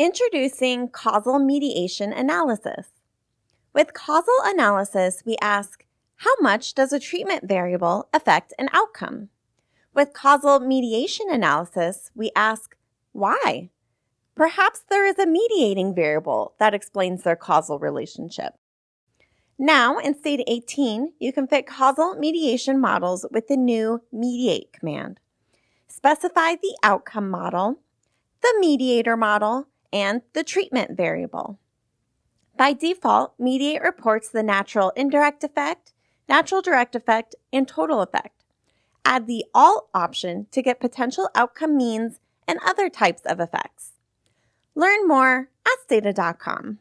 Introducing causal mediation analysis. With causal analysis, we ask, how much does a treatment variable affect an outcome? With causal mediation analysis, we ask, why? Perhaps there is a mediating variable that explains their causal relationship. Now, in Stata 18, you can fit causal mediation models with the new mediate command. Specify the outcome model, the mediator model, and the treatment variable. By default, mediate reports the natural indirect effect, natural direct effect, and total effect. Add the all option to get potential outcome means and other types of effects. Learn more at stata.com.